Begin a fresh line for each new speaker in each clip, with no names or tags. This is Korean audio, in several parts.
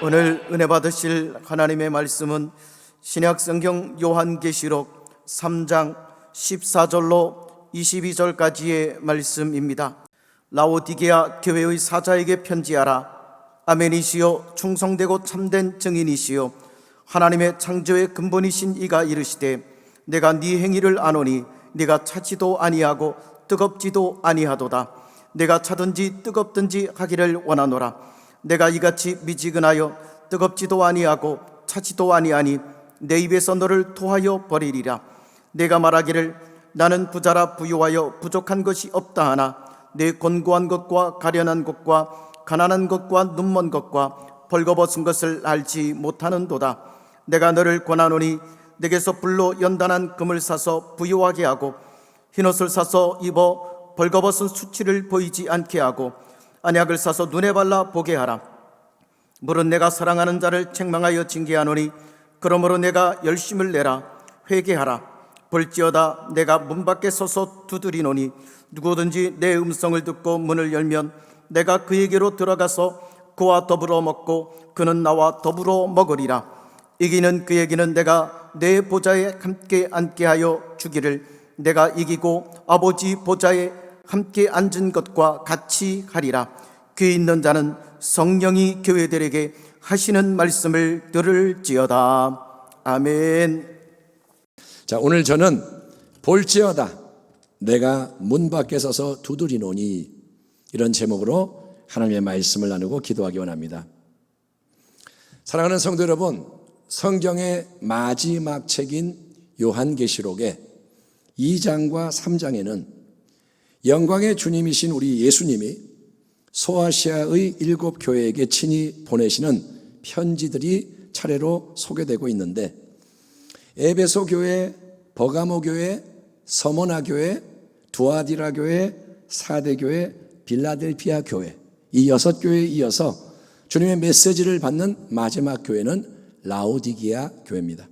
오늘 은혜 받으실 하나님의 말씀은 신약성경 요한계시록 3장 14절로 22절까지의 말씀입니다. 라오디게아 교회의 사자에게 편지하라. 아멘이시요 충성되고 참된 증인이시요 하나님의 창조의 근본이신 이가 이르시되 내가 네 행위를 아노니 네가 차지도 아니하고 뜨겁지도 아니하도다. 내가 차든지 뜨겁든지 하기를 원하노라. 내가 이같이 미지근하여 뜨겁지도 아니하고 차지도 아니하니 내 입에서 너를 토하여 버리리라. 내가 말하기를 나는 부자라 부유하여 부족한 것이 없다 하나 내 곤고한 것과 가련한 것과 가난한 것과 눈먼 것과 벌거벗은 것을 알지 못하는도다. 내가 너를 권하노니 내게서 불로 연단한 금을 사서 부유하게 하고 흰옷을 사서 입어 벌거벗은 수치를 보이지 않게 하고 안약을 사서 눈에 발라 보게 하라. 물은 내가 사랑하는 자를 책망하여 징계하노니 그러므로 내가 열심을 내라. 회개하라. 볼지어다 내가 문 밖에 서서 두드리노니 누구든지 내 음성을 듣고 문을 열면 내가 그에게로 들어가서 그와 더불어 먹고 그는 나와 더불어 먹으리라. 이기는 그에게는 내가 내 보좌에 함께 앉게 하여 주기를 내가 이기고 아버지 보좌에 함께 앉은 것과 같이 하리라. 귀 있는 자는 성령이 교회들에게 하시는 말씀을 들을지어다. 아멘.
자, 오늘 저는 볼지어다 내가 문 밖에 서서 두드리노니 이런 제목으로 하나님의 말씀을 나누고 기도하기 원합니다. 사랑하는 성도 여러분, 성경의 마지막 책인 요한계시록의 2장과 3장에는 영광의 주님이신 우리 예수님이 소아시아의 7 교회에게 친히 보내시는 편지들이 차례로 소개되고 있는데 에베소 교회, 버가모 교회, 서머나 교회, 두아디라 교회, 사대 교회, 빌라델피아 교회, 이 6교회에 이어서 주님의 메시지를 받는 마지막 교회는 라오디게아 교회입니다.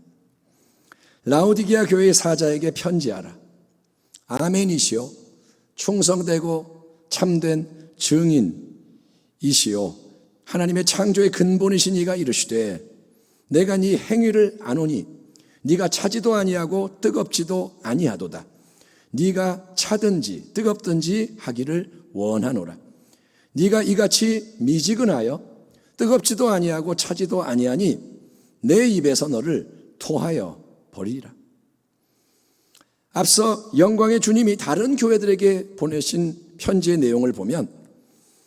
라오디게아 교회의 사자에게 편지하라. 아멘이시요 충성되고 참된 증인이시요 하나님의 창조의 근본이신 이가 이르시되 내가 네 행위를 아노니 네가 차지도 아니하고 뜨겁지도 아니하도다. 네가 차든지 뜨겁든지 하기를 원하노라. 네가 이같이 미지근하여 뜨겁지도 아니하고 차지도 아니하니 내 입에서 너를 토하여 버리리라. 앞서 영광의 주님이 다른 교회들에게 보내신 편지의 내용을 보면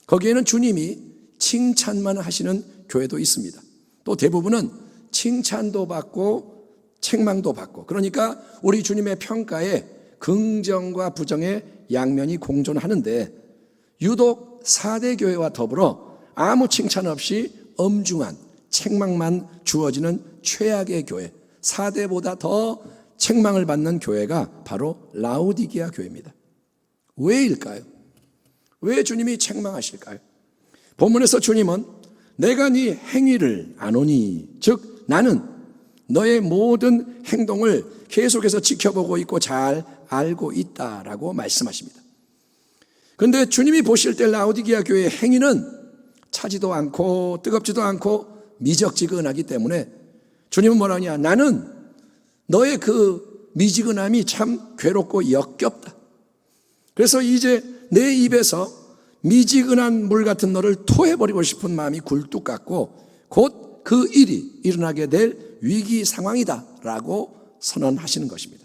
거기에는 주님이 칭찬만 하시는 교회도 있습니다. 또 대부분은 칭찬도 받고 책망도 받고, 그러니까 우리 주님의 평가에 긍정과 부정의 양면이 공존하는데 유독 사대 교회와 더불어 아무 칭찬 없이 엄중한 책망만 주어지는 최악의 교회, 사대보다 더 책망을 받는 교회가 바로 라오디게아 교회입니다. 왜일까요? 왜 주님이 책망하실까요? 본문에서 주님은 내가 네 행위를 아노니, 즉 나는 너의 모든 행동을 계속해서 지켜보고 있고 잘 알고 있다라고 말씀하십니다. 그런데 주님이 보실 때 라오디게아 교회의 행위는 차지도 않고 뜨겁지도 않고 미적지근하기 때문에 주님은 뭐라 하냐, 나는 너의 그 미지근함이 참 괴롭고 역겹다. 그래서 이제 내 입에서 미지근한 물 같은 너를 토해버리고 싶은 마음이 굴뚝 같고 곧 그 일이 일어나게 될 위기 상황이다 라고 선언하시는 것입니다.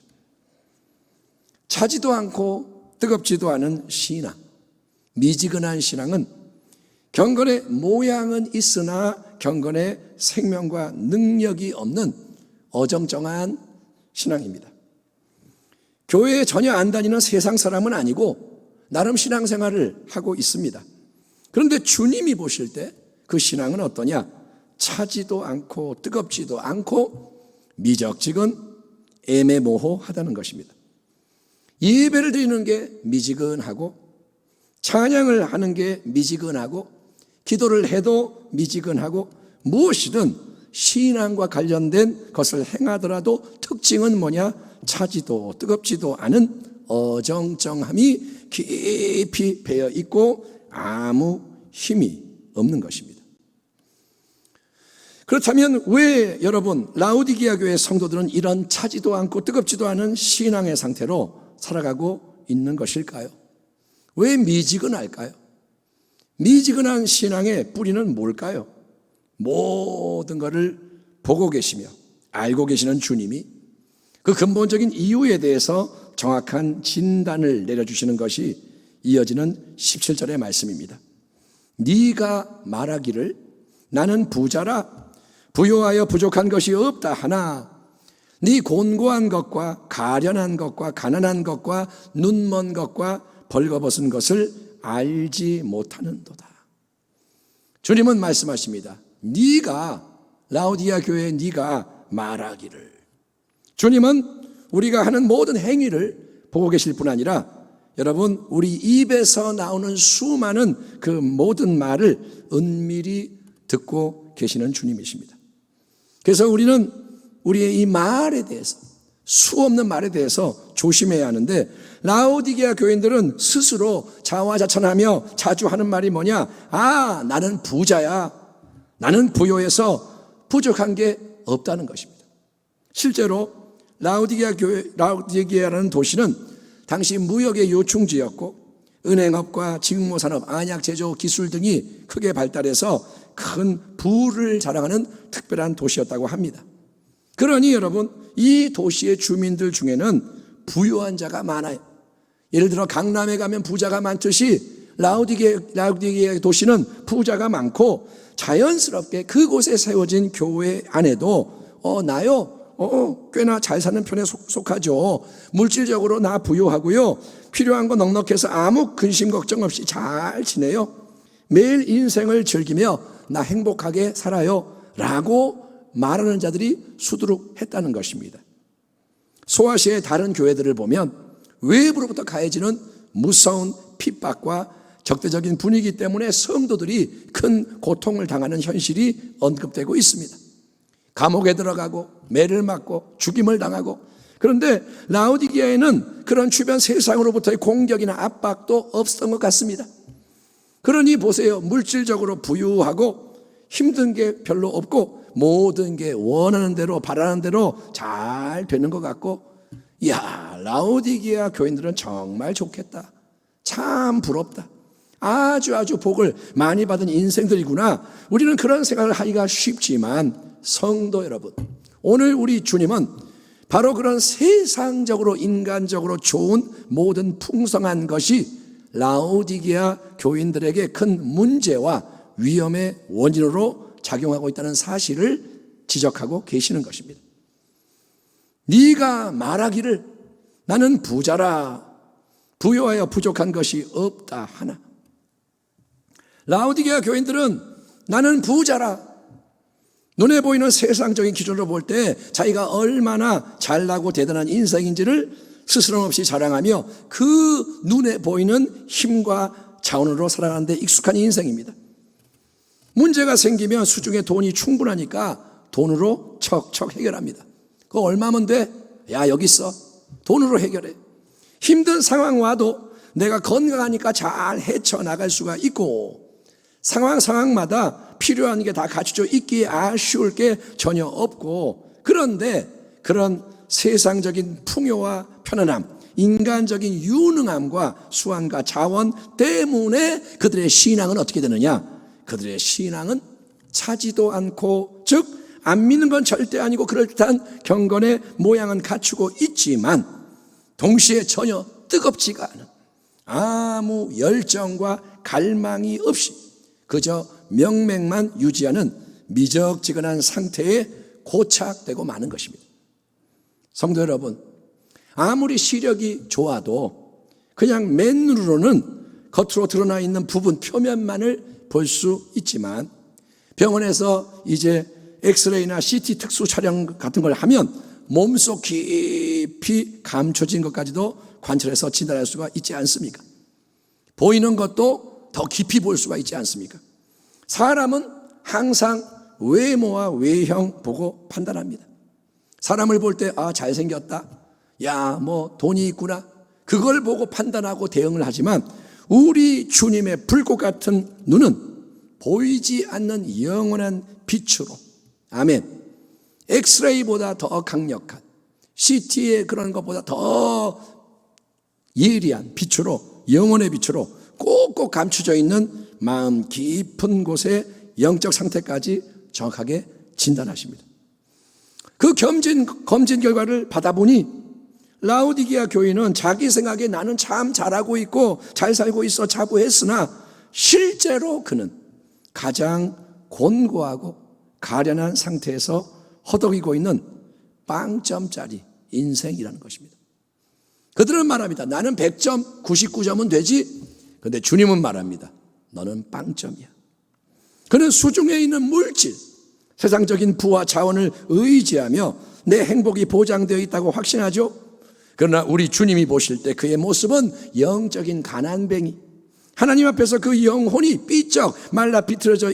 차지도 않고 뜨겁지도 않은 신앙, 미지근한 신앙은 경건의 모양은 있으나 경건의 생명과 능력이 없는 어정쩡한 신앙입니다. 교회에 전혀 안 다니는 세상 사람은 아니고 나름 신앙생활을 하고 있습니다. 그런데 주님이 보실 때 그 신앙은 어떠냐? 차지도 않고 뜨겁지도 않고 미적지근 애매모호하다는 것입니다. 예배를 드리는 게 미지근하고 찬양을 하는 게 미지근하고 기도를 해도 미지근하고 무엇이든 신앙과 관련된 것을 행하더라도 특징은 뭐냐? 차지도 뜨겁지도 않은 어정쩡함이 깊이 배어 있고 아무 힘이 없는 것입니다. 그렇다면 왜 여러분 라오디게아 교회 성도들은 이런 차지도 않고 뜨겁지도 않은 신앙의 상태로 살아가고 있는 것일까요? 왜 미지근할까요? 미지근한 신앙의 뿌리는 뭘까요? 모든 것을 보고 계시며 알고 계시는 주님이 그 근본적인 이유에 대해서 정확한 진단을 내려주시는 것이 이어지는 17절의 말씀입니다. 네가 말하기를 나는 부자라 부요하여 부족한 것이 없다 하나 네 곤고한 것과 가련한 것과 가난한 것과 눈먼 것과 벌거벗은 것을 알지 못하는도다. 주님은 말씀하십니다. 네가 라오디게아 교회에 네가 말하기를. 주님은 우리가 하는 모든 행위를 보고 계실 뿐 아니라 여러분 우리 입에서 나오는 수많은 그 모든 말을 은밀히 듣고 계시는 주님이십니다. 그래서 우리는 우리의 이 말에 대해서 수없는 말에 대해서 조심해야 하는데 라오디게아 교인들은 스스로 자화자찬하며 자주 하는 말이 뭐냐? 아, 나는 부자야. 나는 부요해서 부족한 게 없다는 것입니다. 실제로 라오디게아라는 도시는 당시 무역의 요충지였고 은행업과 직무산업, 안약 제조 기술 등이 크게 발달해서 큰 부를 자랑하는 특별한 도시였다고 합니다. 그러니 여러분 이 도시의 주민들 중에는 부유한 자가 많아요. 예를 들어 강남에 가면 부자가 많듯이 라오디게아 도시는 부자가 많고 자연스럽게 그곳에 세워진 교회 안에도 나요 꽤나 잘 사는 편에 속하죠. 물질적으로 나 부유하고요. 필요한 거 넉넉해서 아무 근심 걱정 없이 잘 지내요. 매일 인생을 즐기며 나 행복하게 살아요 라고 말하는 자들이 수두룩했다는 것입니다. 소아시아의 다른 교회들을 보면 외부로부터 가해지는 무서운 핍박과 적대적인 분위기 때문에 성도들이 큰 고통을 당하는 현실이 언급되고 있습니다. 감옥에 들어가고 매를 맞고 죽임을 당하고 그런데 라오디게아에는 그런 주변 세상으로부터의 공격이나 압박도 없었던 것 같습니다. 그러니 보세요. 물질적으로 부유하고 힘든 게 별로 없고 모든 게 원하는 대로 바라는 대로 잘 되는 것 같고 이야 라오디게아 교인들은 정말 좋겠다. 참 부럽다. 아주 복을 많이 받은 인생들이구나. 우리는 그런 생각을 하기가 쉽지만 성도 여러분 오늘 우리 주님은 바로 그런 세상적으로 인간적으로 좋은 모든 풍성한 것이 라오디게아 교인들에게 큰 문제와 위험의 원인으로 작용하고 있다는 사실을 지적하고 계시는 것입니다. 네가 말하기를 나는 부자라 부요하여 부족한 것이 없다 하나. 라오디게아 교인들은 나는 부자라 눈에 보이는 세상적인 기준으로 볼 때 자기가 얼마나 잘나고 대단한 인생인지를 스스럼 없이 자랑하며 그 눈에 보이는 힘과 자원으로 살아가는 데 익숙한 인생입니다. 문제가 생기면 수중에 돈이 충분하니까 돈으로 척척 해결합니다. 그거 얼마면 돼? 야 여기 있어. 돈으로 해결해. 힘든 상황 와도 내가 건강하니까 잘 헤쳐나갈 수가 있고 상황마다 필요한 게 다 갖춰져 있기에 아쉬울 게 전혀 없고 그런데 그런 세상적인 풍요와 편안함, 인간적인 유능함과 수완과 자원 때문에 그들의 신앙은 어떻게 되느냐? 그들의 신앙은 차지도 않고 즉 안 믿는 건 절대 아니고 그럴듯한 경건의 모양은 갖추고 있지만 동시에 전혀 뜨겁지가 않은 아무 열정과 갈망이 없이 그저 명맥만 유지하는 미적지근한 상태에 고착되고 마는 것입니다. 성도 여러분, 아무리 시력이 좋아도 그냥 맨눈으로는 겉으로 드러나 있는 부분 표면만을 볼 수 있지만 병원에서 이제 엑스레이나 CT 특수 촬영 같은 걸 하면 몸속 깊이 감춰진 것까지도 관찰해서 진단할 수가 있지 않습니까? 보이는 것도 더 깊이 볼 수가 있지 않습니까? 사람은 항상 외모와 외형 보고 판단합니다. 사람을 볼 때 잘생겼다. 야, 돈이 있구나. 그걸 보고 판단하고 대응을 하지만 우리 주님의 불꽃 같은 눈은 보이지 않는 영원한 빛으로 아멘. 엑스레이보다 더 강력한, CT의 그런 것보다 더 예리한 빛으로, 영혼의 빛으로 꼭꼭 감춰져 있는 마음 깊은 곳의 영적 상태까지 정확하게 진단하십니다. 그 검진 결과를 받아보니 라오디게아 교인은 자기 생각에 나는 참 잘하고 있고 잘 살고 있어 자부했으나 실제로 그는 가장 곤고하고 가련한 상태에서 허덕이고 있는 빵점짜리 인생이라는 것입니다. 그들은 말합니다. 나는 100점, 99점은 되지. 그런데 주님은 말합니다. 너는 빵점이야. 그는 수중에 있는 물질, 세상적인 부와 자원을 의지하며 내 행복이 보장되어 있다고 확신하죠. 그러나 우리 주님이 보실 때 그의 모습은 영적인 가난뱅이, 하나님 앞에서 그 영혼이 삐쩍 말라 비틀어져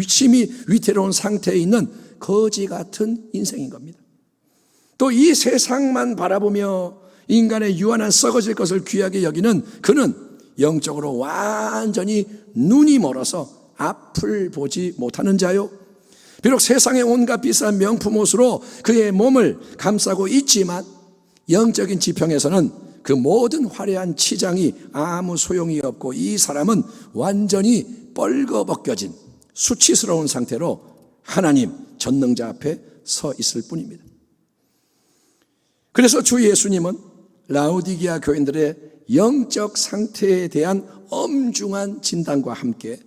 심히 위태로운 상태에 있는 거지 같은 인생인 겁니다. 또 이 세상만 바라보며 인간의 유한한 썩어질 것을 귀하게 여기는 그는 영적으로 완전히 눈이 멀어서 앞을 보지 못하는 자요. 비록 세상의 온갖 비싼 명품 옷으로 그의 몸을 감싸고 있지만 영적인 지평에서는 그 모든 화려한 치장이 아무 소용이 없고 이 사람은 완전히 뻘거벗겨진 수치스러운 상태로 하나님 전능자 앞에 서 있을 뿐입니다. 그래서 주 예수님은 라오디게아 교인들의 영적 상태에 대한 엄중한 진단과 함께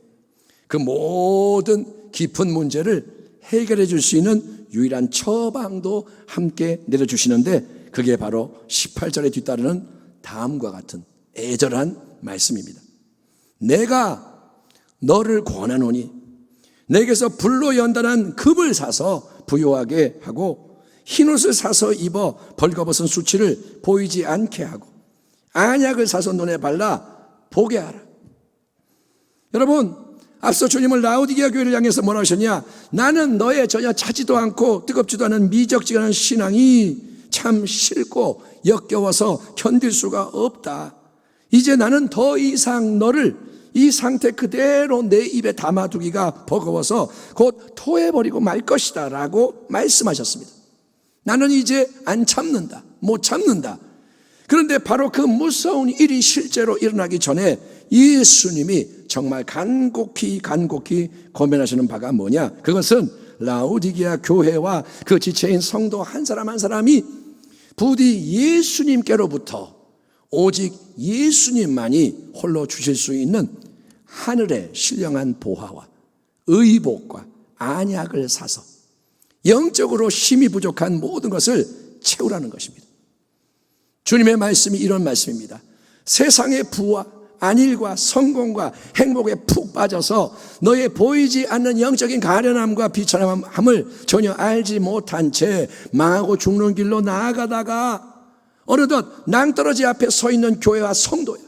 그 모든 깊은 문제를 해결해 줄 수 있는 유일한 처방도 함께 내려주시는데 그게 바로 18절에 뒤따르는 다음과 같은 애절한 말씀입니다. 내가 너를 권하노니 내게서 불로 연단한 금을 사서 부요하게 하고 흰옷을 사서 입어 벌거벗은 수치를 보이지 않게 하고 안약을 사서 눈에 발라 보게 하라. 여러분, 앞서 주님은 라오디게아 교회를 향해서 뭐라 하셨냐? 나는 너의 전혀 차지도 않고 뜨겁지도 않은 미적지근한 신앙이 참 싫고 역겨워서 견딜 수가 없다. 이제 나는 더 이상 너를 이 상태 그대로 내 입에 담아두기가 버거워서 곧 토해버리고 말 것이다 라고 말씀하셨습니다. 나는 이제 안 참는다, 못 참는다. 그런데 바로 그 무서운 일이 실제로 일어나기 전에 예수님이 정말 간곡히 고민하시는 바가 뭐냐? 그것은 라오디게아 교회와 그 지체인 성도 한 사람 한 사람이 부디 예수님께로부터 오직 예수님만이 홀로 주실 수 있는 하늘의 신령한 보화와 의복과 안약을 사서 영적으로 힘이 부족한 모든 것을 채우라는 것입니다. 주님의 말씀이 이런 말씀입니다. 세상의 부와 안일과 성공과 행복에 푹 빠져서 너의 보이지 않는 영적인 가련함과 비천함을 전혀 알지 못한 채 망하고 죽는 길로 나아가다가 어느덧 낭떠러지 앞에 서 있는 교회와 성도야.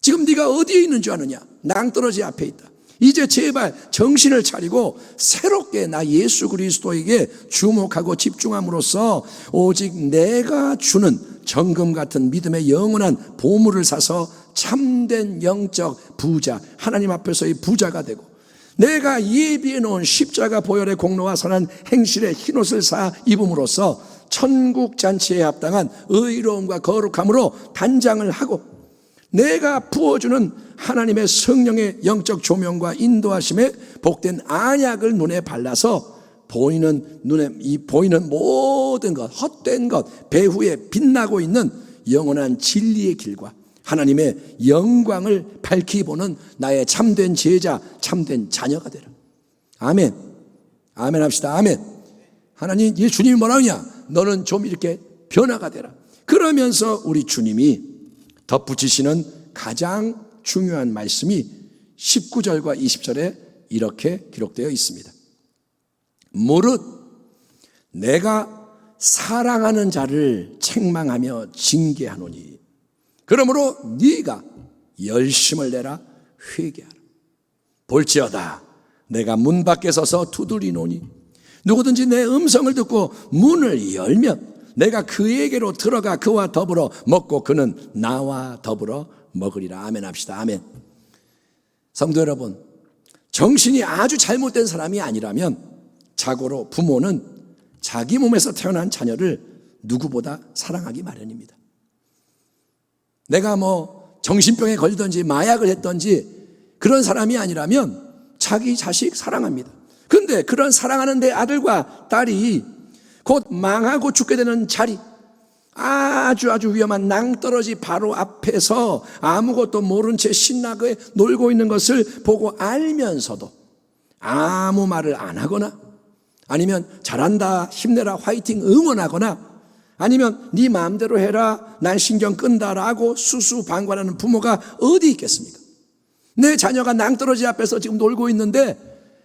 지금 네가 어디에 있는 줄 아느냐? 낭떠러지 앞에 있다. 이제 제발 정신을 차리고 새롭게 나 예수 그리스도에게 주목하고 집중함으로써 오직 내가 주는 정금 같은 믿음의 영원한 보물을 사서 참된 영적 부자, 하나님 앞에서의 부자가 되고 내가 예비해 놓은 십자가 보혈의 공로와 선한 행실의 흰옷을 사 입음으로써 천국 잔치에 합당한 의로움과 거룩함으로 단장을 하고 내가 부어주는 하나님의 성령의 영적 조명과 인도하심에 복된 안약을 눈에 발라서 보이는 모든 것, 헛된 것, 배후에 빛나고 있는 영원한 진리의 길과 하나님의 영광을 밝히 보는 나의 참된 제자, 참된 자녀가 되라. 아멘. 아멘 합시다. 아멘. 하나님, 주님이 뭐라 하냐? 너는 좀 이렇게 변화가 되라. 그러면서 우리 주님이 덧붙이시는 가장 중요한 말씀이 19절과 20절에 이렇게 기록되어 있습니다. 무릇 내가 사랑하는 자를 책망하며 징계하노니 그러므로 네가 열심을 내라 회개하라. 볼지어다 내가 문 밖에 서서 두드리노니 누구든지 내 음성을 듣고 문을 열면 내가 그에게로 들어가 그와 더불어 먹고 그는 나와 더불어 먹으리라. 아멘 합시다. 아멘. 성도 여러분, 정신이 아주 잘못된 사람이 아니라면 자고로 부모는 자기 몸에서 태어난 자녀를 누구보다 사랑하기 마련입니다. 내가 정신병에 걸리든지 마약을 했든지 그런 사람이 아니라면 자기 자식 사랑합니다. 그런데 그런 사랑하는 내 아들과 딸이 곧 망하고 죽게 되는 자리, 아주 위험한 낭떠러지 바로 앞에서 아무것도 모른 채 신나게 놀고 있는 것을 보고 알면서도 아무 말을 안 하거나, 아니면 잘한다, 힘내라, 화이팅 응원하거나, 아니면 네 마음대로 해라, 난 신경 끈다라고 수수방관하는 부모가 어디 있겠습니까? 내 자녀가 낭떠러지 앞에서 지금 놀고 있는데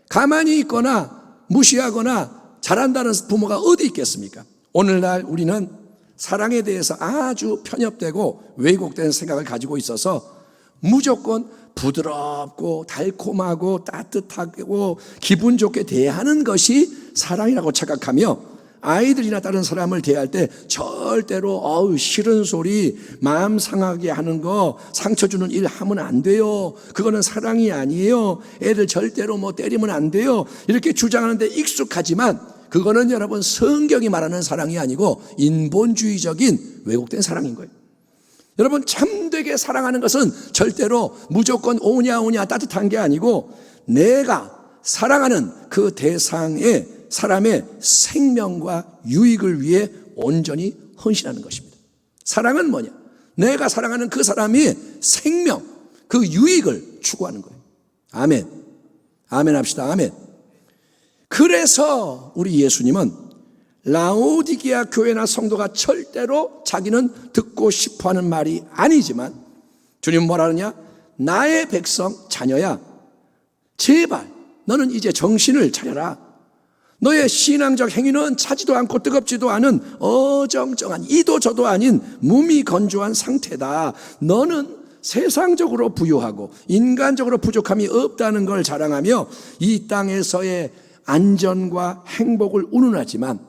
가만히 있거나 무시하거나 잘한다는 부모가 어디 있겠습니까? 오늘날 우리는 사랑에 대해서 아주 편협되고 왜곡된 생각을 가지고 있어서 무조건 부드럽고 달콤하고 따뜻하고 기분 좋게 대하는 것이 사랑이라고 착각하며, 아이들이나 다른 사람을 대할 때 절대로 싫은 소리, 마음 상하게 하는 거, 상처 주는 일 하면 안 돼요, 그거는 사랑이 아니에요, 애들 절대로 때리면 안 돼요, 이렇게 주장하는데 익숙하지만 그거는 여러분 성경이 말하는 사랑이 아니고 인본주의적인 왜곡된 사랑인 거예요. 여러분, 참되게 사랑하는 것은 절대로 무조건 오냐 따뜻한 게 아니고, 내가 사랑하는 그 대상의 사람의 생명과 유익을 위해 온전히 헌신하는 것입니다. 사랑은 뭐냐? 내가 사랑하는 그 사람의 생명, 그 유익을 추구하는 거예요. 아멘. 아멘 합시다. 아멘. 그래서 우리 예수님은 라오디게아 교회나 성도가 절대로 자기는 듣고 싶어하는 말이 아니지만, 주님은 뭐라 하느냐? 나의 백성, 자녀야, 제발 너는 이제 정신을 차려라. 너의 신앙적 행위는 차지도 않고 뜨겁지도 않은 어정쩡한 이도 저도 아닌 무미건조한 상태다. 너는 세상적으로 부유하고 인간적으로 부족함이 없다는 걸 자랑하며 이 땅에서의 안전과 행복을 운운하지만,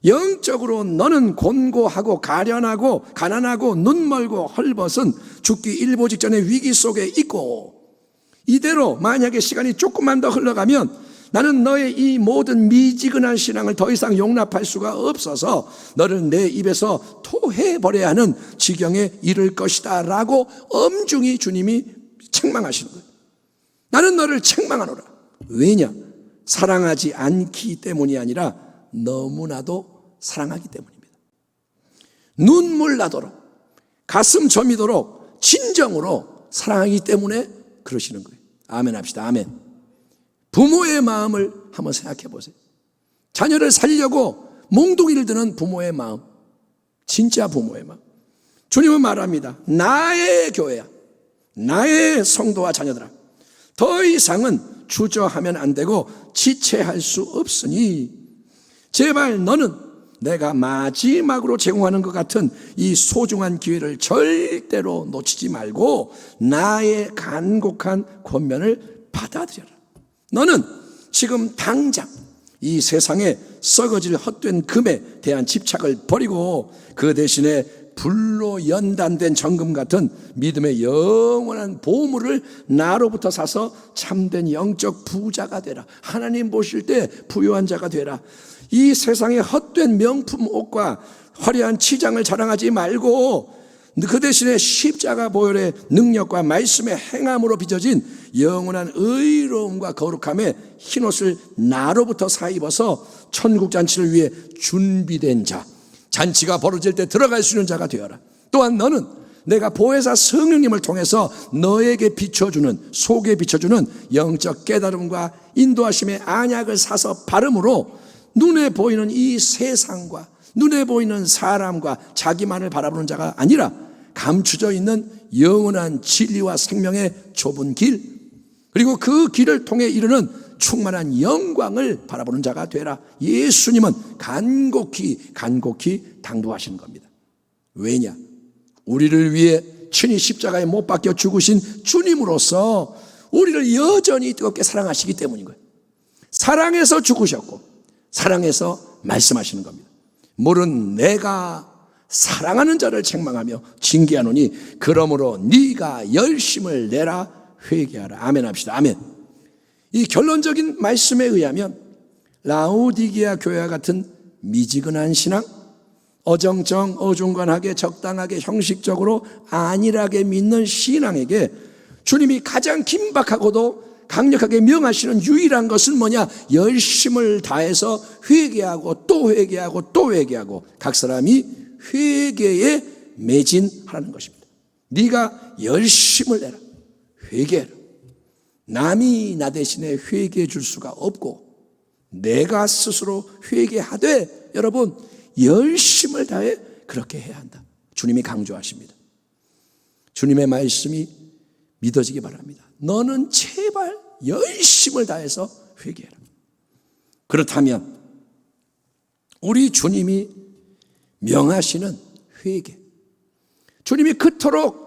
영적으로 너는 곤고하고 가련하고 가난하고 눈멀고 헐벗은 죽기 일보 직전의 위기 속에 있고, 이대로 만약에 시간이 조금만 더 흘러가면 나는 너의 이 모든 미지근한 신앙을 더 이상 용납할 수가 없어서 너를 내 입에서 토해버려야 하는 지경에 이를 것이다 라고 엄중히 주님이 책망하시는 거예요. 나는 너를 책망하노라. 왜냐? 사랑하지 않기 때문이 아니라 너무나도 사랑하기 때문입니다. 눈물 나도록, 가슴 저미도록 진정으로 사랑하기 때문에 그러시는 거예요. 아멘 합시다. 아멘. 부모의 마음을 한번 생각해 보세요. 자녀를 살려고 몽둥이를 드는 부모의 마음, 진짜 부모의 마음. 주님은 말합니다. 나의 교회야, 나의 성도와 자녀들아, 더 이상은 주저하면 안 되고 지체할 수 없으니 제발 너는 내가 마지막으로 제공하는 것 같은 이 소중한 기회를 절대로 놓치지 말고 나의 간곡한 권면을 받아들여라. 너는 지금 당장 이 세상에 썩어질 헛된 금에 대한 집착을 버리고 그 대신에 불로 연단된 정금 같은 믿음의 영원한 보물을 나로부터 사서 참된 영적 부자가 되라. 하나님 보실 때 부유한 자가 되라. 이 세상의 헛된 명품 옷과 화려한 치장을 자랑하지 말고 그 대신에 십자가 보혈의 능력과 말씀의 행함으로 빚어진 영원한 의로움과 거룩함의 흰옷을 나로부터 사 입어서 천국 잔치를 위해 준비된 자, 잔치가 벌어질 때 들어갈 수 있는 자가 되어라. 또한 너는 내가 보혜사 성령님을 통해서 너에게 비춰주는, 속에 비춰주는 영적 깨달음과 인도하심의 안약을 사서 바름으로 눈에 보이는 이 세상과 눈에 보이는 사람과 자기만을 바라보는 자가 아니라 감추져 있는 영원한 진리와 생명의 좁은 길, 그리고 그 길을 통해 이르는 충만한 영광을 바라보는 자가 되라. 예수님은 간곡히 당부하시는 겁니다. 왜냐? 우리를 위해 친히 십자가에 못 박혀 죽으신 주님으로서 우리를 여전히 뜨겁게 사랑하시기 때문인 거예요. 사랑해서 죽으셨고 사랑해서 말씀하시는 겁니다. 물은 내가 사랑하는 자를 책망하며 징계하노니 그러므로 네가 열심을 내라. 회개하라. 아멘 합시다. 아멘. 이 결론적인 말씀에 의하면 라오디게아 교회와 같은 미지근한 신앙, 어정쩡, 어중간하게, 적당하게, 형식적으로 안일하게 믿는 신앙에게 주님이 가장 긴박하고도 강력하게 명하시는 유일한 것은 뭐냐? 열심을 다해서 회개하고 또 회개하고 또 회개하고 각 사람이 회개에 매진하라는 것입니다. 네가 열심을 내라. 회개해라. 남이 나 대신에 회개해 줄 수가 없고 내가 스스로 회개하되 여러분 열심을 다해 그렇게 해야 한다. 주님이 강조하십니다. 주님의 말씀이 믿어지기 바랍니다. 너는 제발 열심을 다해서 회개해라. 그렇다면 우리 주님이 명하시는 회개, 주님이 그토록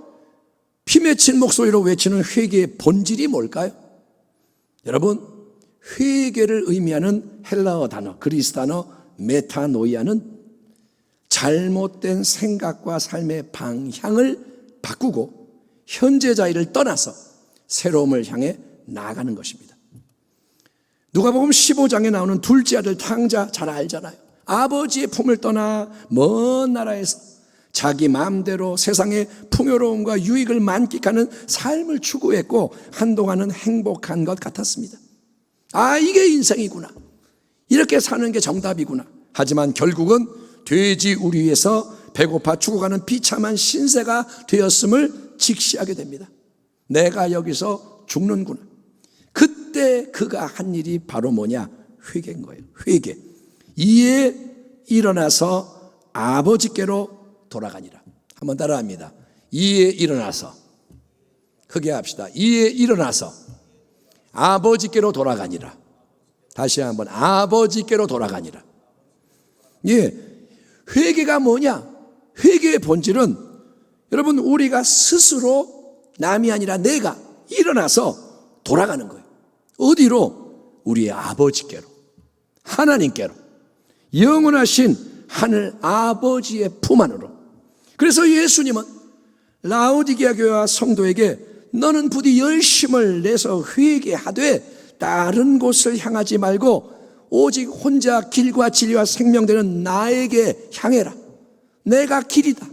피 맺힌 목소리로 외치는 회개의 본질이 뭘까요? 여러분, 회개를 의미하는 헬라어 단어, 그리스 단어 메타노이아는 잘못된 생각과 삶의 방향을 바꾸고 현재 자리를 떠나서 새로움을 향해 나아가는 것입니다. 누가복음 15장에 나오는 둘째 아들 탕자 잘 알잖아요. 아버지의 품을 떠나 먼 나라에서 자기 마음대로 세상의 풍요로움과 유익을 만끽하는 삶을 추구했고 한동안은 행복한 것 같았습니다. 아, 이게 인생이구나. 이렇게 사는 게 정답이구나. 하지만 결국은 돼지 우리에서 배고파 죽어가는 비참한 신세가 되었음을 직시하게 됩니다. 내가 여기서 죽는구나. 그때 그가 한 일이 바로 뭐냐? 회개인 거예요. 회개. 이에 일어나서 아버지께로 돌아가니라. 한번 따라합니다. 이에 일어나서, 크게 합시다. 이에 일어나서 아버지께로 돌아가니라. 다시 한번 아버지께로 돌아가니라. 예, 회개가 뭐냐? 회개의 본질은 여러분 우리가 스스로 남이 아니라 내가 일어나서 돌아가는 거예요. 어디로? 우리의 아버지께로, 하나님께로, 영원하신 하늘 아버지의 품 안으로. 그래서 예수님은 라오디게아 교회와 성도에게 너는 부디 열심을 내서 회개하되 다른 곳을 향하지 말고 오직 혼자 길과 진리와 생명되는 나에게 향해라. 내가 길이다.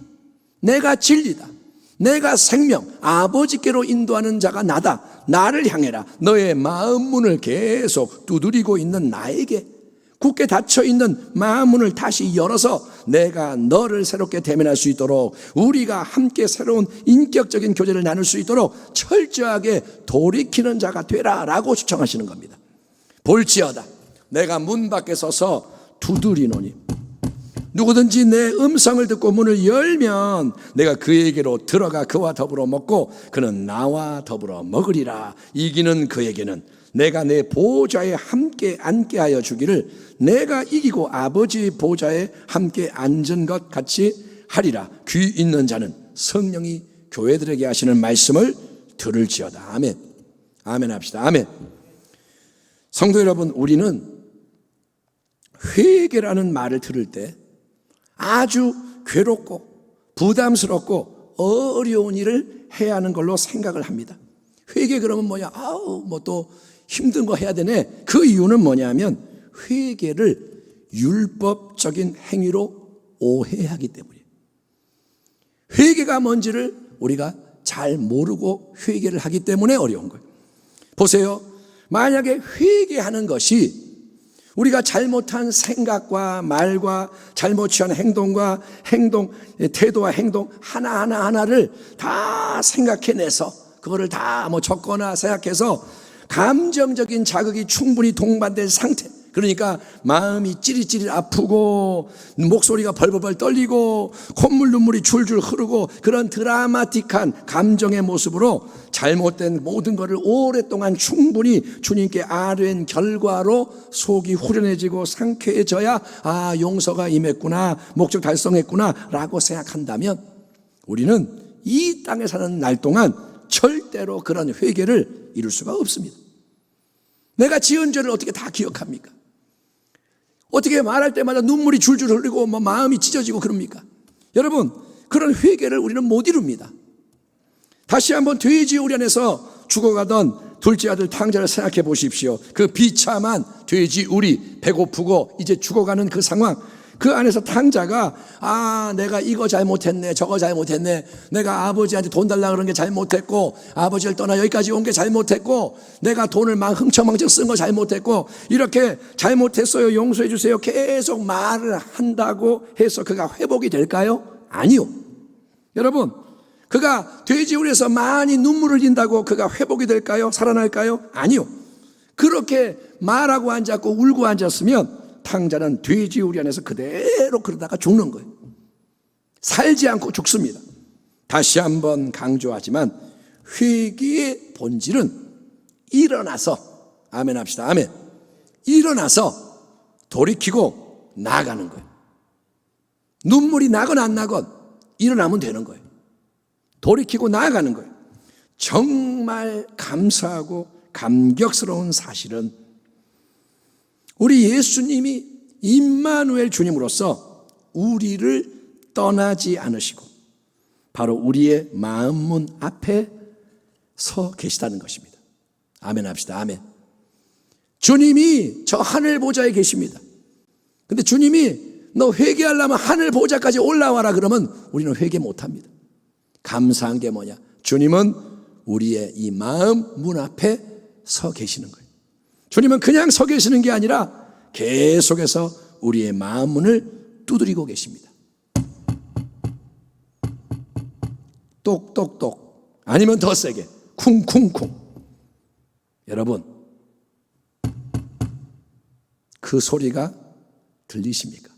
내가 진리다. 내가 생명, 아버지께로 인도하는 자가 나다. 나를 향해라. 너의 마음 문을 계속 두드리고 있는 나에게, 굳게 닫혀있는 마음 문을 다시 열어서 내가 너를 새롭게 대면할 수 있도록, 우리가 함께 새로운 인격적인 교제를 나눌 수 있도록 철저하게 돌이키는 자가 되라 라고 추천하시는 겁니다. 볼지어다 내가 문 밖에 서서 두드리노니 누구든지 내 음성을 듣고 문을 열면 내가 그에게로 들어가 그와 더불어 먹고 그는 나와 더불어 먹으리라. 이기는 그에게는 내가 내 보좌에 함께 앉게 하여 주기를 내가 이기고 아버지 보좌에 함께 앉은 것 같이 하리라. 귀 있는 자는 성령이 교회들에게 하시는 말씀을 들을지어다. 아멘. 아멘 합시다. 아멘. 성도 여러분, 우리는 회개라는 말을 들을 때 아주 괴롭고 부담스럽고 어려운 일을 해야 하는 걸로 생각을 합니다. 회개 그러면 뭐야? 뭐 또 힘든 거 해야 되네. 그 이유는 뭐냐면 회개를 율법적인 행위로 오해하기 때문이에요. 회개가 뭔지를 우리가 잘 모르고 회개를 하기 때문에 어려운 거예요. 보세요. 만약에 회개하는 것이 우리가 잘못한 생각과 말과 잘못 취한 행동과 태도와 행동 하나를 다 생각해내서 그거를 다 뭐 적거나 생각해서 감정적인 자극이 충분히 동반된 상태, 그러니까 마음이 찌릿찌릿 아프고 목소리가 벌벌벌 떨리고 콧물 눈물이 줄줄 흐르고 그런 드라마틱한 감정의 모습으로 잘못된 모든 것을 오랫동안 충분히 주님께 아뢰는 결과로 속이 후련해지고 상쾌해져야 용서가 임했구나, 목적 달성했구나 라고 생각한다면 우리는 이 땅에 사는 날 동안 절대로 그런 회개를 이룰 수가 없습니다. 내가 지은 죄를 어떻게 다 기억합니까? 어떻게 말할 때마다 눈물이 줄줄 흘리고 마음이 찢어지고 그럽니까? 여러분, 그런 회개를 우리는 못 이룹니다. 다시 한번 돼지 우리 안에서 죽어가던 둘째 아들 탕자를 생각해 보십시오. 그 비참한 돼지 우리, 배고프고 이제 죽어가는 그 상황, 그 안에서 탕자가 내가 이거 잘못했네, 저거 잘못했네, 내가 아버지한테 돈 달라 그런 게 잘못했고, 아버지를 떠나 여기까지 온 게 잘못했고, 내가 돈을 막 흥청망청 쓴 거 잘못했고, 이렇게 잘못했어요, 용서해 주세요, 계속 말을 한다고 해서 그가 회복이 될까요? 아니요. 여러분, 그가 돼지우리에서 많이 눈물을 흘린다고 그가 회복이 될까요? 살아날까요? 아니요. 그렇게 말하고 앉았고 울고 앉았으면 탕자는 돼지우리 안에서 그대로 그러다가 죽는 거예요. 살지 않고 죽습니다. 다시 한번 강조하지만 회개의 본질은 일어나서, 아멘 합시다, 아멘, 일어나서 돌이키고 나아가는 거예요. 눈물이 나건 안 나건 일어나면 되는 거예요. 돌이키고 나아가는 거예요. 정말 감사하고 감격스러운 사실은 우리 예수님이 임마누엘 주님으로서 우리를 떠나지 않으시고 바로 우리의 마음 문 앞에 서 계시다는 것입니다. 아멘 합시다, 아멘. 주님이 저 하늘 보좌에 계십니다. 근데 주님이 너 회개하려면 하늘 보좌까지 올라와라 그러면 우리는 회개 못합니다. 감사한 게 뭐냐? 주님은 우리의 이 마음 문 앞에 서 계시는 거예요. 주님은 그냥 서 계시는 게 아니라 계속해서 우리의 마음 문을 두드리고 계십니다. 똑똑똑, 아니면 더 세게 쿵쿵쿵. 여러분, 그 소리가 들리십니까?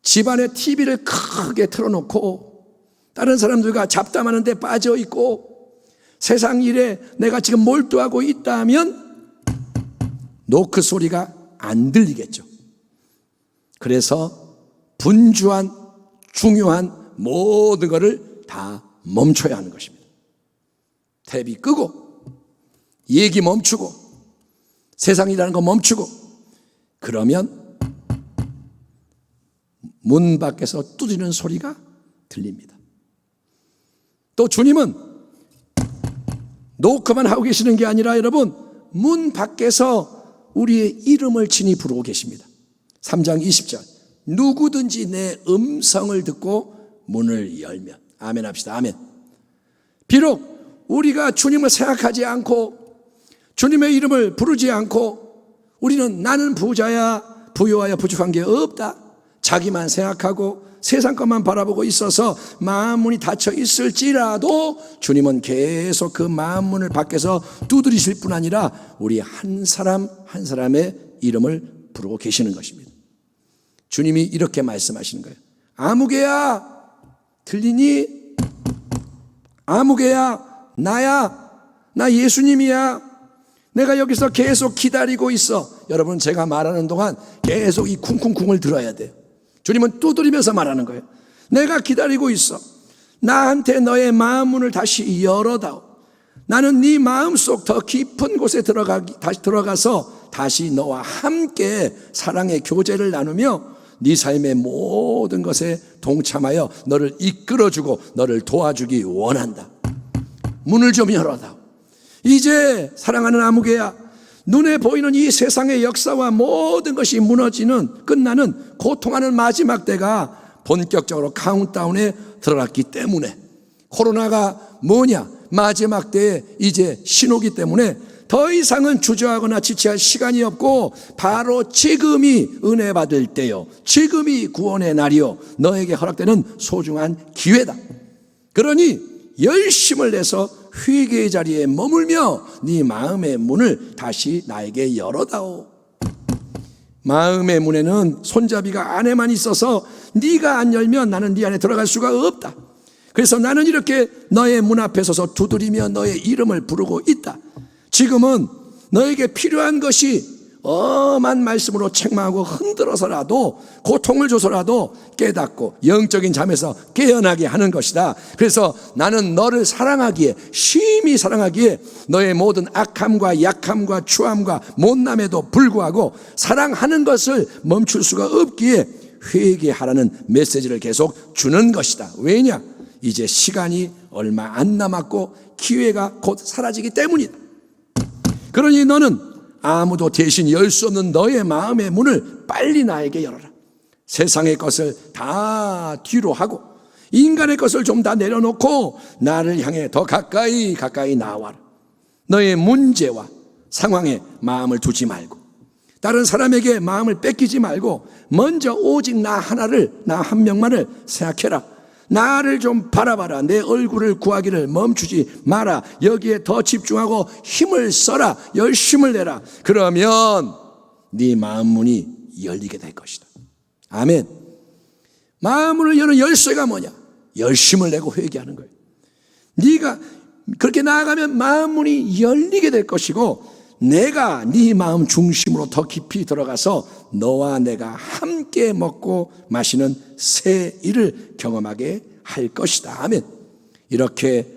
집안에 TV를 크게 틀어놓고 다른 사람들과 잡담하는 데 빠져 있고 세상 일에 내가 지금 몰두하고 있다면 노크 소리가 안 들리겠죠. 그래서 분주한 중요한 모든 것을 다 멈춰야 하는 것입니다. TV 끄고 얘기 멈추고 세상이라는 거 멈추고, 그러면 문 밖에서 두드리는 소리가 들립니다. 또 주님은 노크만 하고 계시는 게 아니라 여러분, 문 밖에서 우리의 이름을 친히 부르고 계십니다. 3장 20절, 누구든지 내 음성을 듣고 문을 열면, 아멘 합시다, 아멘. 비록 우리가 주님을 생각하지 않고 주님의 이름을 부르지 않고 우리는 나는 부자야, 부유하여 부족한 게 없다, 자기만 생각하고 세상 것만 바라보고 있어서 마음 문이 닫혀 있을지라도 주님은 계속 그 마음 문을 밖에서 두드리실 뿐 아니라 우리 한 사람 한 사람의 이름을 부르고 계시는 것입니다. 주님이 이렇게 말씀하시는 거예요. 아무개야, 들리니? 아무개야, 나야, 나 예수님이야. 내가 여기서 계속 기다리고 있어. 여러분, 제가 말하는 동안 계속 이 쿵쿵쿵을 들어야 돼요. 주님은 두드리면서 말하는 거예요. 내가 기다리고 있어. 나한테 너의 마음 문을 다시 열어다오. 나는 네 마음속 더 깊은 곳에 다시 들어가서 다시 너와 함께 사랑의 교제를 나누며 네 삶의 모든 것에 동참하여 너를 이끌어주고 너를 도와주기 원한다. 문을 좀 열어다오. 이제 사랑하는 아무개야, 눈에 보이는 이 세상의 역사와 모든 것이 무너지는, 끝나는 고통하는 마지막 때가 본격적으로 카운트다운에 들어갔기 때문에, 코로나가 뭐냐? 마지막 때에 이제 신호기 때문에 더 이상은 주저하거나 지체할 시간이 없고 바로 지금이 은혜 받을 때요, 지금이 구원의 날이요, 너에게 허락되는 소중한 기회다. 그러니 열심을 내서 회개의 자리에 머물며 네 마음의 문을 다시 나에게 열어다오. 마음의 문에는 손잡이가 안에만 있어서 네가 안 열면 나는 네 안에 들어갈 수가 없다. 그래서 나는 이렇게 너의 문 앞에 서서 두드리며 너의 이름을 부르고 있다. 지금은 너에게 필요한 것이 엄한 말씀으로 책망하고 흔들어서라도, 고통을 줘서라도 깨닫고 영적인 잠에서 깨어나게 하는 것이다. 그래서 나는 너를 사랑하기에, 심히 사랑하기에 너의 모든 악함과 약함과 추함과 못남에도 불구하고 사랑하는 것을 멈출 수가 없기에 회개하라는 메시지를 계속 주는 것이다. 왜냐? 이제 시간이 얼마 안 남았고 기회가 곧 사라지기 때문이다. 그러니 너는 아무도 대신 열 수 없는 너의 마음의 문을 빨리 나에게 열어라. 세상의 것을 다 뒤로 하고 인간의 것을 좀 다 내려놓고 나를 향해 더 가까이 나와라. 너의 문제와 상황에 마음을 두지 말고 다른 사람에게 마음을 뺏기지 말고 먼저 오직 나 한 명만을 생각해라. 나를 좀 바라봐라. 내 얼굴을 구하기를 멈추지 마라. 여기에 더 집중하고 힘을 써라. 열심을 내라. 그러면 네 마음 문이 열리게 될 것이다. 아멘. 마음을 여는 열쇠가 뭐냐? 열심을 내고 회개하는 거예요. 네가 그렇게 나아가면 마음 문이 열리게 될 것이고 내가 네 마음 중심으로 더 깊이 들어가서 너와 내가 함께 먹고 마시는 새 일을 경험하게 할 것이다. 아멘. 이렇게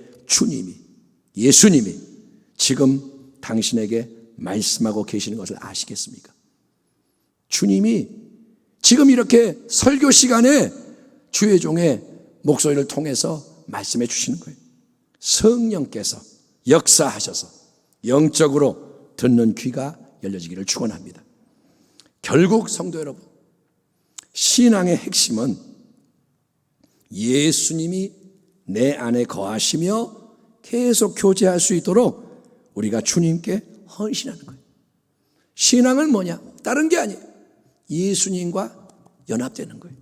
예수님이 지금 당신에게 말씀하고 계시는 것을 아시겠습니까? 주님이 지금 이렇게 설교 시간에 주의 종의 목소리를 통해서 말씀해 주시는 거예요. 성령께서 역사하셔서 영적으로 듣는 귀가 열려지기를 축원합니다. 결국 성도 여러분, 신앙의 핵심은 예수님이 내 안에 거하시며 계속 교제할 수 있도록 우리가 주님께 헌신하는 거예요. 신앙은 뭐냐? 다른 게 아니에요. 예수님과 연합되는 거예요.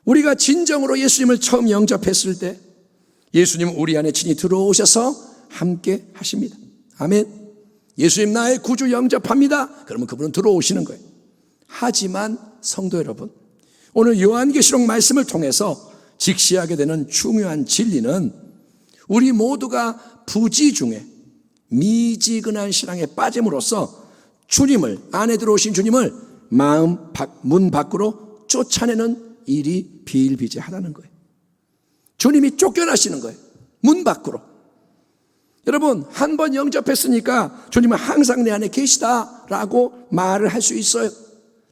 우리가 진정으로 예수님을 처음 영접했을 때 예수님은 우리 안에 친히 들어오셔서 함께 하십니다. 아멘. 예수님 나의 구주 영접합니다. 그러면 그분은 들어오시는 거예요. 하지만 성도 여러분, 오늘 요한계시록 말씀을 통해서 직시하게 되는 중요한 진리는 우리 모두가 부지 중에 미지근한 신앙에 빠짐으로써 주님을, 안에 들어오신 주님을 문 밖으로 쫓아내는 일이 비일비재하다는 거예요. 주님이 쫓겨나시는 거예요. 문 밖으로. 여러분, 한 번 영접했으니까 주님은 항상 내 안에 계시다라고 말을 할 수 있어요.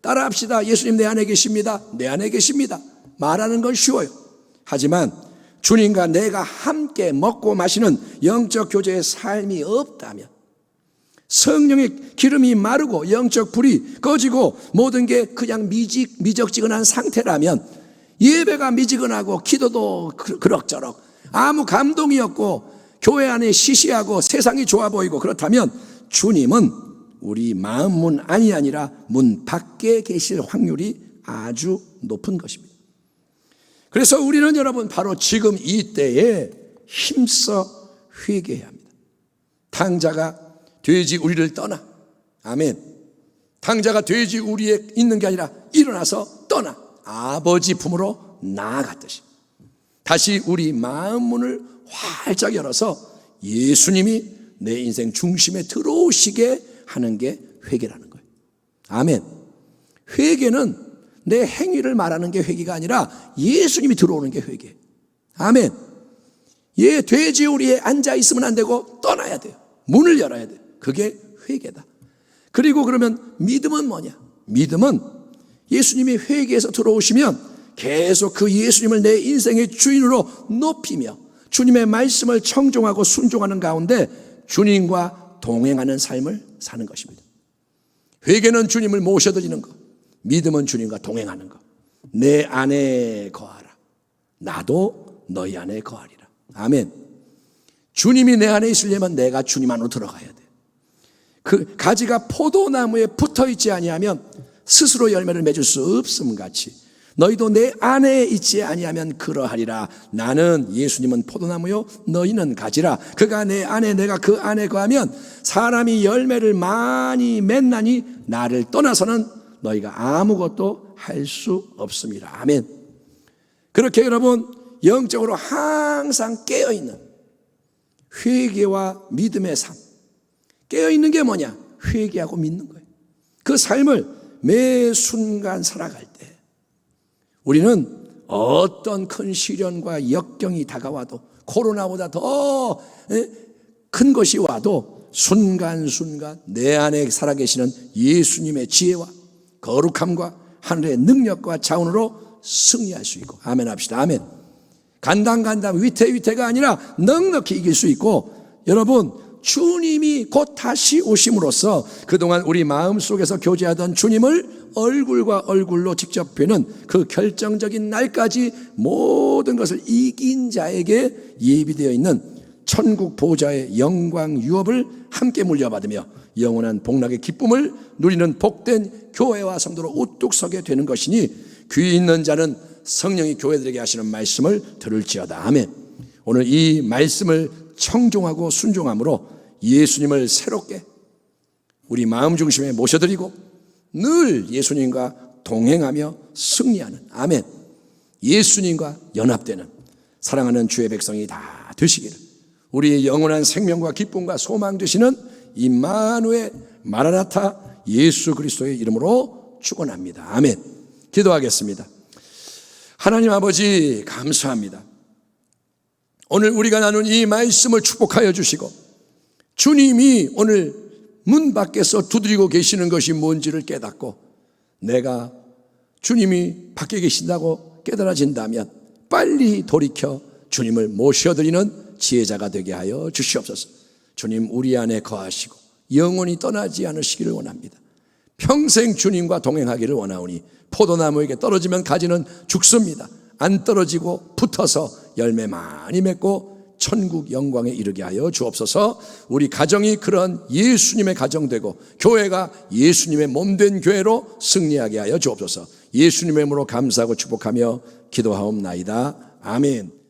따라합시다. 예수님 내 안에 계십니다. 내 안에 계십니다. 말하는 건 쉬워요. 하지만 주님과 내가 함께 먹고 마시는 영적 교제의 삶이 없다면, 성령의 기름이 마르고 영적 불이 꺼지고 모든 게 그냥 미적지근한 상태라면, 예배가 미지근하고 기도도 그럭저럭 아무 감동이 없고 교회 안에 시시하고 세상이 좋아 보이고 그렇다면 주님은 우리 마음 문 안이 아니라 문 밖에 계실 확률이 아주 높은 것입니다. 그래서 우리는 여러분 바로 지금 이때에 힘써 회개해야 합니다. 탕자가 돼지 우리를 떠나. 아멘. 탕자가 돼지 우리에 있는 게 아니라 일어나서 떠나 아버지 품으로 나아갔듯이 다시 우리 마음 문을 활짝 열어서 예수님이 내 인생 중심에 들어오시게 하는 게 회개라는 거예요. 아멘. 회개는 내 행위를 말하는 게 회개가 아니라 예수님이 들어오는 게 회개예요. 아멘. 돼지 우리에 앉아 있으면 안 되고 떠나야 돼요. 문을 열어야 돼요. 그게 회개다. 그리고 그러면 믿음은 뭐냐? 믿음은 예수님이 회개에서 들어오시면 계속 그 예수님을 내 인생의 주인으로 높이며 주님의 말씀을 청종하고 순종하는 가운데 주님과 동행하는 삶을 사는 것입니다. 회개는 주님을 모셔드리는 것, 믿음은 주님과 동행하는 것. 내 안에 거하라. 나도 너희 안에 거하리라. 아멘. 주님이 내 안에 있으려면 내가 주님 안으로 들어가야 돼. 그 가지가 포도나무에 붙어있지 아니하면 스스로 열매를 맺을 수 없음 같이 너희도 내 안에 있지 아니하면 그러하리라. 나는 예수님은 포도나무요 너희는 가지라. 그가 내 안에 내가 그 안에 거하면 사람이 열매를 많이 맺나니 나를 떠나서는 너희가 아무것도 할 수 없습니다. 아멘. 그렇게 여러분 영적으로 항상 깨어있는 회개와 믿음의 삶. 깨어있는 게 뭐냐? 회개하고 믿는 거예요. 그 삶을 매 순간 살아갈 때 우리는 어떤 큰 시련과 역경이 다가와도 코로나보다 더 큰 것이 와도 순간순간 내 안에 살아계시는 예수님의 지혜와 거룩함과 하늘의 능력과 자원으로 승리할 수 있고 아멘 합시다. 아멘. 간당간당 위태위태가 아니라 넉넉히 이길 수 있고, 여러분 주님이 곧 다시 오심으로써 그동안 우리 마음속에서 교제하던 주님을 얼굴과 얼굴로 직접 뵈는 그 결정적인 날까지 모든 것을 이긴 자에게 예비되어 있는 천국 보좌의 영광 유업을 함께 물려받으며 영원한 복락의 기쁨을 누리는 복된 교회와 성도로 우뚝 서게 되는 것이니 귀 있는 자는 성령이 교회들에게 하시는 말씀을 들을지어다. 아멘. 오늘 이 말씀을 청종하고 순종함으로 예수님을 새롭게 우리 마음 중심에 모셔드리고 늘 예수님과 동행하며 승리하는, 아멘, 예수님과 연합되는 사랑하는 주의 백성이 다 되시기를 우리의 영원한 생명과 기쁨과 소망 되시는 임마누엘 마라나타 예수 그리스도의 이름으로 축원합니다. 아멘. 기도하겠습니다. 하나님 아버지 감사합니다. 오늘 우리가 나눈 이 말씀을 축복하여 주시고 주님이 오늘 문 밖에서 두드리고 계시는 것이 뭔지를 깨닫고 내가 주님이 밖에 계신다고 깨달아진다면 빨리 돌이켜 주님을 모셔드리는 지혜자가 되게 하여 주시옵소서. 주님 우리 안에 거하시고 영원히 떠나지 않으시기를 원합니다. 평생 주님과 동행하기를 원하오니 포도나무에게 떨어지면 가지는 죽습니다. 안 떨어지고 붙어서 열매 많이 맺고 천국 영광에 이르게 하여 주옵소서. 우리 가정이 그런 예수님의 가정 되고 교회가 예수님의 몸된 교회로 승리하게 하여 주옵소서. 예수님의 이름으로 감사하고 축복하며 기도하옵나이다. 아멘.